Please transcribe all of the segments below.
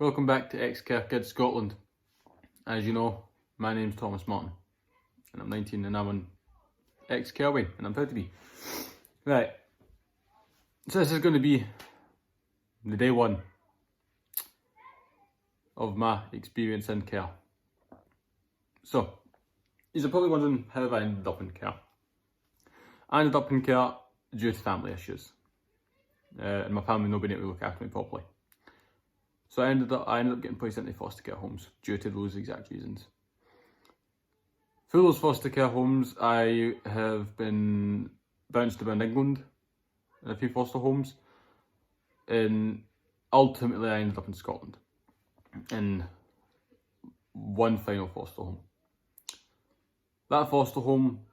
Welcome back to Ex-Care Kids Scotland. As you know, my name's Thomas Martin and I'm 19 and I'm on Ex-Care Way and I'm proud to be. Right, so this is going to be the day one of my experience in care. So, you're probably wondering how I ended up in care. I ended up in care due to family issues and my family not being able to look after me properly. So I ended up getting placed into foster care homes due to those exact reasons. Through those foster care homes, I have been bounced around England in a few foster homes, and ultimately I ended up in Scotland in one final foster home. That foster home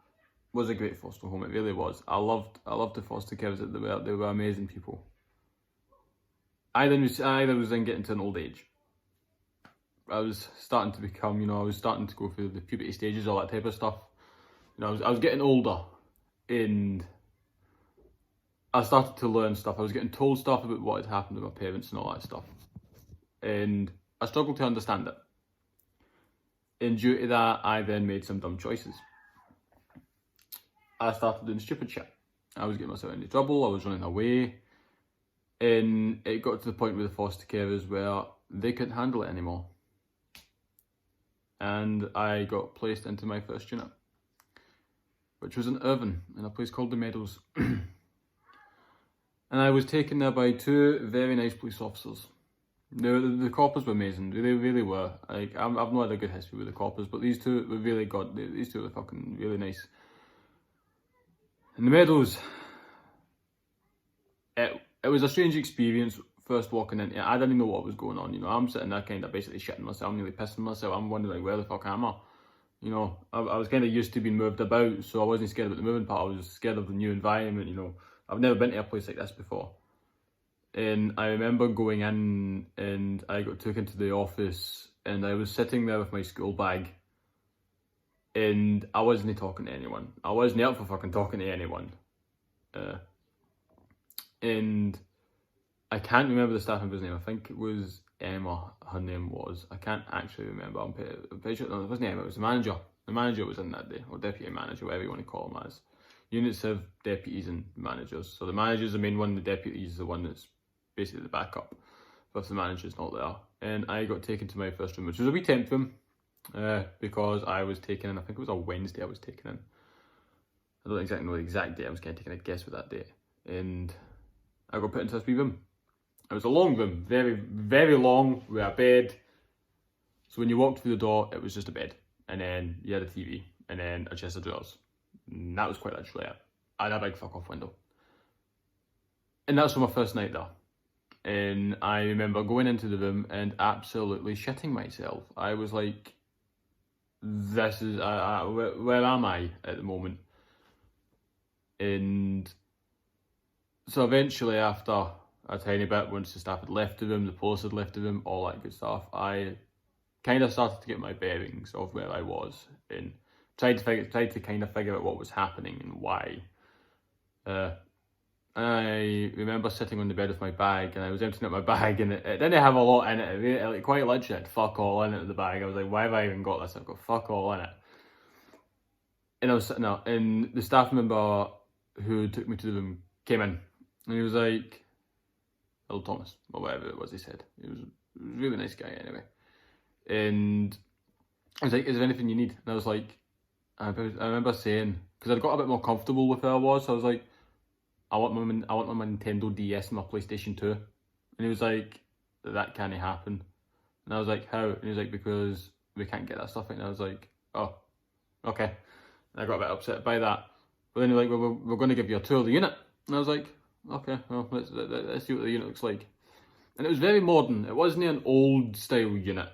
was a great foster home. It really was. I loved the foster carers. They were amazing people. I was then getting to an old age. I was starting to become, I was starting to go through the puberty stages, all that type of stuff. I was getting older, and I started to learn stuff. I was getting told stuff about what had happened to my parents and all that stuff, and I struggled to understand it. And due to that, I then made some dumb choices. I started doing stupid shit. I was getting myself into trouble. I was running away. And it got to the point with the foster carers where they couldn't handle it anymore. And I got placed into my first unit, which was in Irvine, in a place called the Meadows. And I was taken there by two very nice police officers. The coppers were amazing, they really were. Like, I've not had a good history with the coppers, but these two were really good. These two were fucking really nice. In the Meadows, it was a strange experience first walking in. I didn't know what was going on. I'm sitting there kind of basically shitting myself, nearly pissing myself. I'm wondering, where the fuck am I? I was kind of used to being moved about, so I wasn't scared about the moving part. I was scared of the new environment. I've never been to a place like this before. And I remember going in and I got taken to the office and I was sitting there with my school bag and I wasn't talking to anyone. I wasn't up for fucking talking to anyone. And I can't remember the staff member's name. I think it was Emma, her name was. I can't actually remember. I'm pretty sure, no, it wasn't Emma, it was the manager. The manager was in that day, or deputy manager, whatever you want to call them as. Units have deputies and managers. So the manager's the main one, the deputy is the one that's basically the backup, but if the manager's not there. And I got taken to my first room, which was a wee temp room, because I was taken in, I think it was a Wednesday I was taken in. I don't exactly know the exact date, I was kind of taking a guess with that date. And I got put into this wee room. It was a long room, very, very long, with a bed. So when you walked through the door, it was just a bed. And then you had a TV, and then a chest of drawers. And that was quite literally it. I had a big fuck off window. And that's my first night there. And I remember going into the room and absolutely shitting myself. I was like, this is, where am I at the moment? And so eventually, after a tiny bit, once the staff had left the room, the police had left the room, all that good stuff, I kind of started to get my bearings of where I was and tried to kind of figure out what was happening and why. I remember sitting on the bed with my bag and I was emptying out my bag and it didn't have a lot in it. It quite literally had fuck all in it in the bag. I was like, why have I even got this? I've got fuck all in it. And I was sitting there and the staff member who took me to the room came in. And he was like, hello Thomas, or whatever it was he said. He was a really nice guy anyway. And I was like, is there anything you need? And I was like, I remember saying, because I'd got a bit more comfortable with where I was, so I was like, I want my Nintendo DS and my PlayStation 2. And he was like, that can't happen. And I was like, how? And he was like, because we can't get that stuff in. And I was like, oh, okay. And I got a bit upset by that. But then he was like, well, we're going to give you a tour of the unit. And I was like, okay, well, let's see what the unit looks like. And it was very modern. It wasn't an old style unit,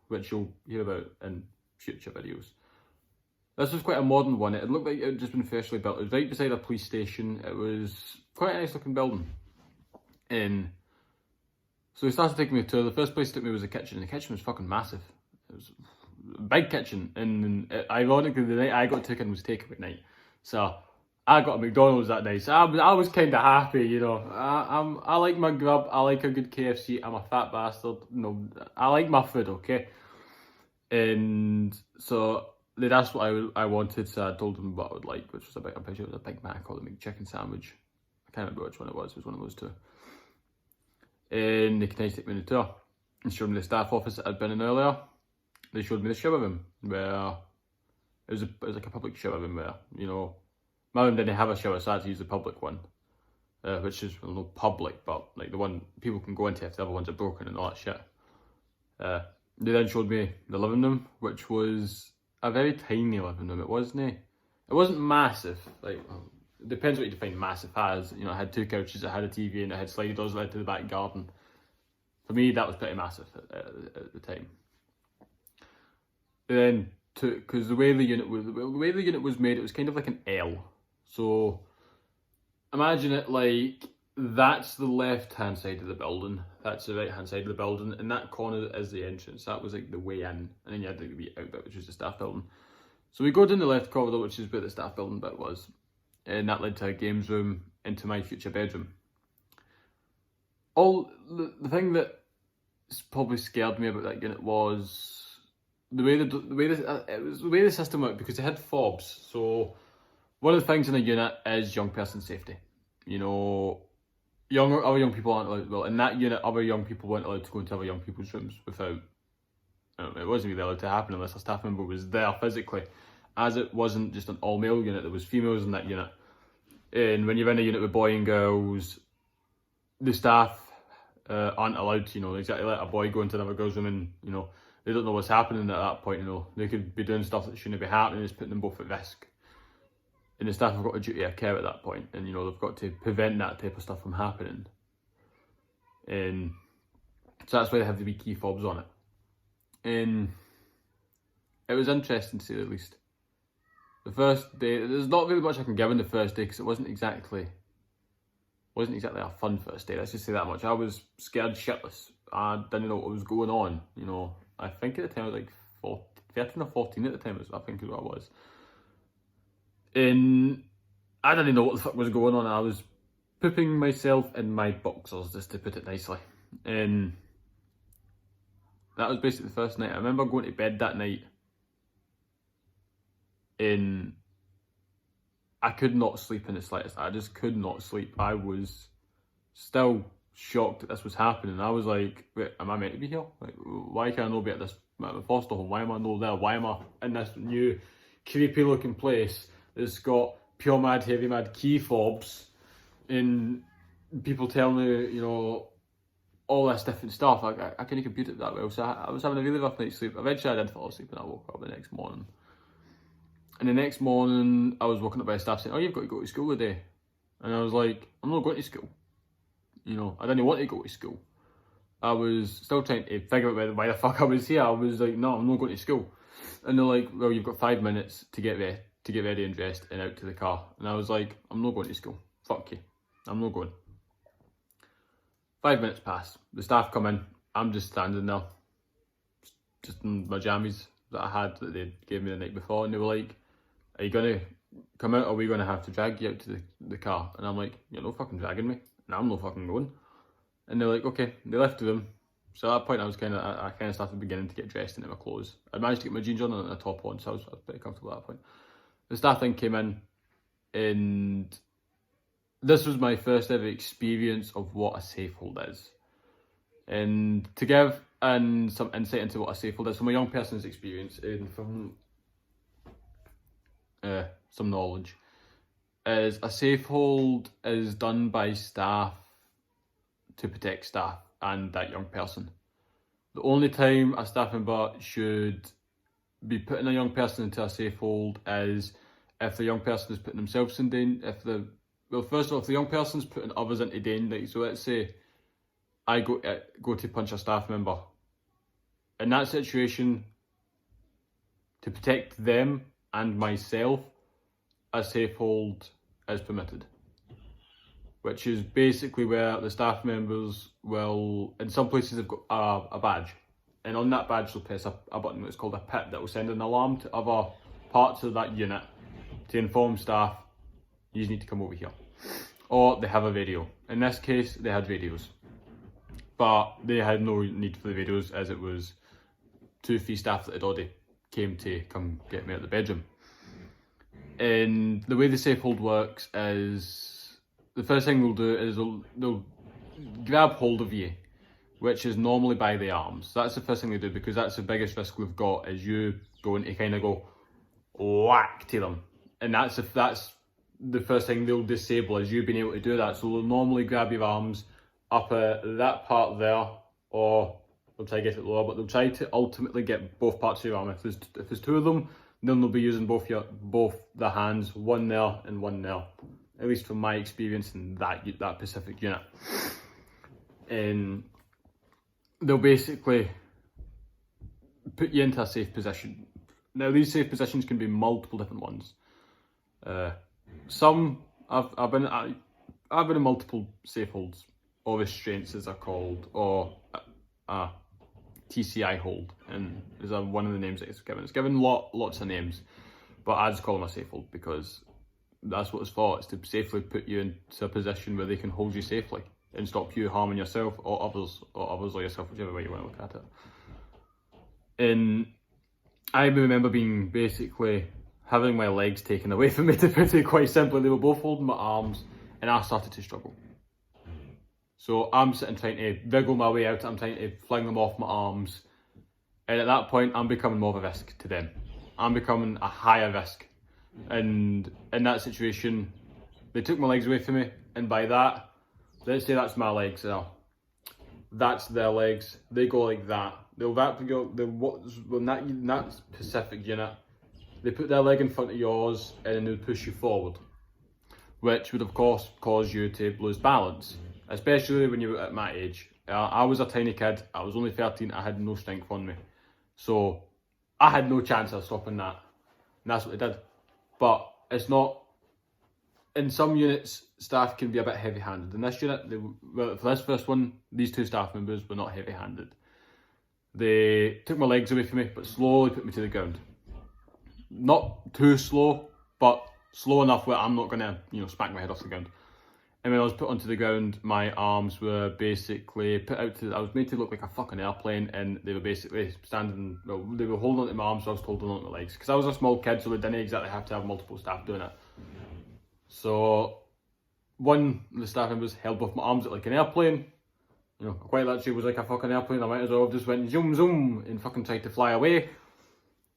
which you'll hear about in future videos. This was quite a modern one. It looked like it had just been freshly built. It was right beside a police station. It was quite a nice looking building. And so he started taking me to the first place he took me was the kitchen. And the kitchen was fucking massive. It was a big kitchen. And ironically, the night I got taken was takeaway night. So I got a McDonald's that night, so I was kind of happy, you know. I like my grub, I like a good KFC, I'm a fat bastard, no, I like my food, okay? And so they'd asked what I wanted, so I told them what I would like, which was I'm pretty sure it was a Big Mac or the McChicken sandwich. I can't remember which one it was one of those two. And they could take me on the tour and showed me the staff office that I'd been in earlier. They showed me the shower room where it was like a public shower room where, you know, my room didn't have a shower, so I had to use the public one, which is well, not public, but like the one people can go into if the other ones are broken and all that shit. They then showed me the living room, which was a very tiny living room. It wasn't massive. Like, it depends what you define massive as. You know, it had 2 couches, it had a TV, and it had sliding doors that led to the back garden. For me, that was pretty massive at the time. Then, because the way the unit was made, it was kind of like an L. So, imagine it like that's the left-hand side of the building, that's the right-hand side of the building, and that corner is the entrance. That was like the way in, and then you had the wee out bit, which was the staff building. So we go down the left corridor, which is where the staff building bit was, and that led to a games room, into my future bedroom. The thing that probably scared me about that unit was the way the system worked, because it had fobs. So one of the things in a unit is young person safety. You know, other young people aren't allowed. Well, in that unit, other young people weren't allowed to go into other young people's rooms without. It wasn't really allowed to happen unless a staff member was there physically, as it wasn't just an all-male unit. There was females in that unit, and when you're in a unit with boy and girls, the staff aren't allowed to, you know, exactly let a boy go into another girl's room, and you know they don't know what's happening at that point. You know, they could be doing stuff that shouldn't be happening. It's putting them both at risk. And the staff have got a duty of care at that point, and you know they've got to prevent that type of stuff from happening. And so that's why they have the wee key fobs on it. And it was interesting to say the least. The first day, there's not really much I can give in the first day because it wasn't exactly a fun first day. Let's just say that much. I was scared shitless. I didn't know what was going on. You know, I think at the time I was like 13 or 14 at the time. I think is what I was. And I didn't know what the fuck was going on. I was pooping myself in my boxers, just to put it nicely. And that was basically the first night. I remember going to bed that night and I could not sleep in the slightest. I just could not sleep. I was still shocked that this was happening. I was like, wait, am I meant to be here? Like, why can't I not be at this foster home? Why am I not there? Why am I in this new creepy looking place that's got pure mad, heavy mad key fobs and people telling me, you know, all this different stuff. I couldn't compute it that well. So I was having a really rough night's sleep. Eventually I did fall asleep and I woke up the next morning. And the next morning I was woken up by staff saying, oh, you've got to go to school today. And I was like, I'm not going to school. You know, I didn't want to go to school. I was still trying to figure out why the fuck I was here. I was like, no, I'm not going to school. And they're like, well, you've got 5 minutes to get ready and dressed and out to the car. And I was like, I'm not going to school. Fuck you. I'm not going. 5 minutes pass. The staff come in. I'm just standing there. Just in my jammies that I had that they gave me the night before. And they were like, are you going to come out or are we going to have to drag you out to the car? And I'm like, you're no fucking dragging me. And I'm no fucking going. And they're like, okay. They left the room. So at that point I kind of started beginning to get dressed into my clothes. I managed to get my jeans on and a top on, so I was pretty comfortable at that point. The staff then came in, and this was my first ever experience of what a safe hold is. And to give some insight into what a safe hold is from a young person's experience and from some knowledge, is a safe hold is done by staff to protect staff and that young person. The only time a staff member should be putting a young person into a safe hold is if the young person is putting themselves in danger. First of all, if the young person's putting others into danger. So let's say I go to punch a staff member. In that situation, to protect them and myself, a safe hold is permitted. Which is basically where the staff members will, in some places they've got a badge. And on that badge they'll press a button that's called a pip that will send an alarm to other parts of that unit to inform staff you need to come over here. Or they have a radio. In this case, they had radios. But they had no need for the radios, as it was 2-3 staff that had already came to come get me out of the bedroom. And the way the safe hold works is, the first thing they'll do is they'll grab hold of you, which is normally by the arms. That's the first thing they do, because that's the biggest risk we've got, is you going to kind of go whack to them. And that's the first thing they'll disable, is you being able to do that. So they'll normally grab your arms up at that part there, or they'll try to get it lower, but they'll try to ultimately get both parts of your arm. If there's 2 of them, then they'll be using both the hands, one there and one there. At least from my experience in that Pacific unit. And they'll basically put you into a safe position. Now, these safe positions can be multiple different ones. Some I've been in multiple safe holds, or restraints as they're called, or TCI hold, and is one of the names that it's given. It's given lots of names, but I just call them a safe hold because that's what it's for. It's to safely put you into a position where they can hold you safely and stop you harming yourself or others or yourself, whichever way you want to look at it. And I remember being basically having my legs taken away from me, to put it quite simply. They were both holding my arms, and I started to struggle. So I'm sitting trying to wriggle my way out, I'm trying to fling them off my arms. And at that point, I'm becoming more of a risk to them. I'm becoming a higher risk. And in that situation, they took my legs away from me, and by that, let's say that's my legs there. That's their legs. They go like that. In that Pacific unit, they put their leg in front of yours, and then they would push you forward, which would of course cause you to lose balance, especially when you were at my age. I was a tiny kid. I was only 13. I had no strength on me, so I had no chance of stopping that. And that's what they did. But it's not. In some units, staff can be a bit heavy-handed. In this unit, for this first one, these 2 staff members were not heavy-handed. They took my legs away from me, but slowly put me to the ground. Not too slow, but slow enough where I'm not going to, smack my head off the ground. And when I was put onto the ground, my arms were basically put out to, I was made to look like a fucking airplane, and they were basically standing, they were holding onto my arms, so I was holding onto my legs. Because I was a small kid, so they didn't exactly have to have multiple staff doing it. So, one of the staff members held both my arms like an airplane. Quite literally was like a fucking airplane. I might as well have just went zoom zoom and fucking tried to fly away.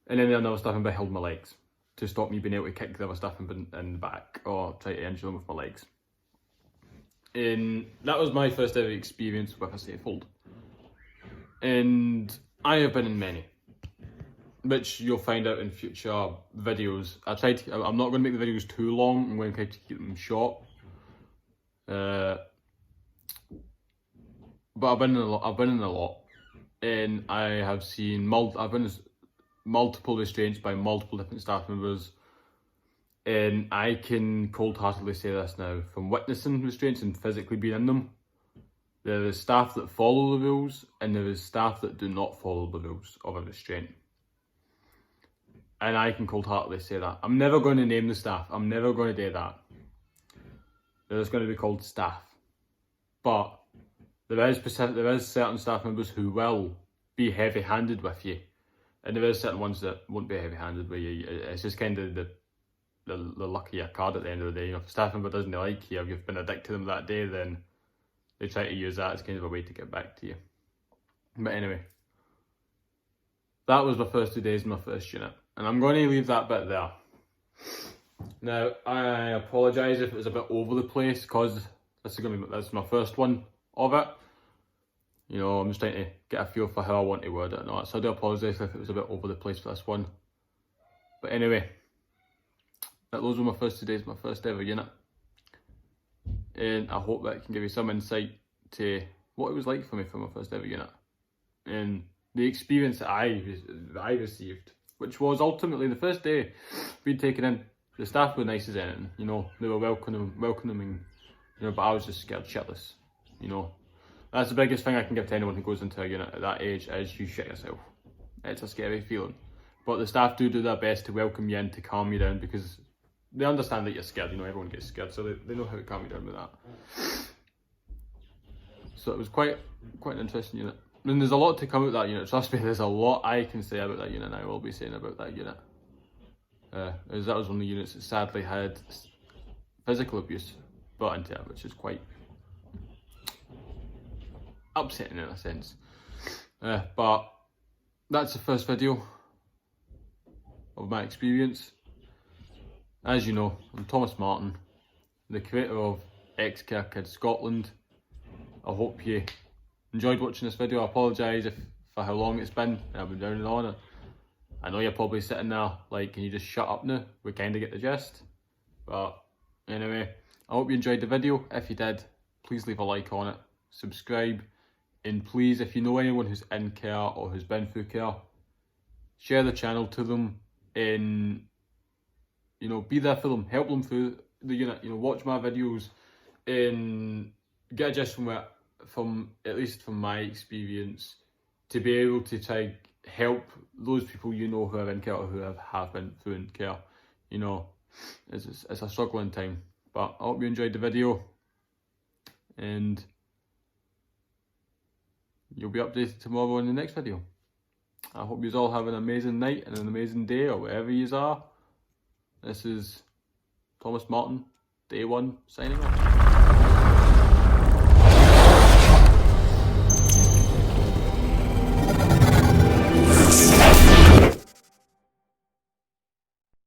And then the other staff member held my legs to stop me being able to kick the other staff member in the back or try to injure them with my legs. And that was my first ever experience with a safe hold. And I have been in many, which you'll find out in future videos. I'm not going to make the videos too long. I'm going to try to keep them short. But I've been in a lot, and I have seen multiple restraints by multiple different staff members. And I can cold-heartedly say this now, from witnessing restraints and physically being in them, there is staff that follow the rules, and there is staff that do not follow the rules of a restraint. And I can cold-heartedly say that. I'm never going to name the staff. I'm never going to do that. They're just going to be called staff. But there is certain staff members who will be heavy-handed with you, and there is certain ones that won't be heavy-handed with you. It's just kind of the luck of your card at the end of the day. If a staff member doesn't like you, if you've been a dick to them that day, then they try to use that as kind of a way to get back to you. But anyway, that was my first 2 days in my first unit, and I'm going to leave that bit there. Now, I apologise if it was a bit over the place, because this is my first one of it. I'm just trying to get a feel for how I want to word it and all that, so I do apologise if it was a bit over the place for this one. But anyway, those were my first 2 days, my first ever unit. And I hope that can give you some insight to what it was like for me for my first ever unit. And the experience that I received, which was ultimately the first day being taken in. The staff were nice as anything, they were welcoming, but I was just scared shitless, That's the biggest thing I can give to anyone who goes into a unit at that age, is you shit yourself. It's a scary feeling. But the staff do their best to welcome you in, to calm you down, because they understand that you're scared, you know, everyone gets scared, so they know how to calm you down with that. So it was quite an interesting unit. I mean, there's a lot to come out of that unit, trust me, there's a lot I can say about that unit, and I will be saying about that unit. As that was one of the units that sadly had physical abuse brought into it, which is quite upsetting in a sense. But that's the first video of my experience. As you know, I'm Thomas Martin, the creator of Ex-Care Kids Scotland. I hope you enjoyed watching this video. I apologise for how long it's been. I've been down and on. I know you're probably sitting there like, can you just shut up now? We kind of get the gist. But anyway, I hope you enjoyed the video. If you did, please leave a like on it, subscribe, and please, if you know anyone who's in care or who's been through care, share the channel to them and, you know, be there for them, help them through the unit, you know, watch my videos and get a gist from at least from my experience, to be able to try and help those people you know who are in care or who have been through in care. You know, it's a struggling time. But I hope you enjoyed the video, and you'll be updated tomorrow in the next video. I hope you all have an amazing night and an amazing day, or wherever you are. This is Thomas Martin, Day 1, signing off.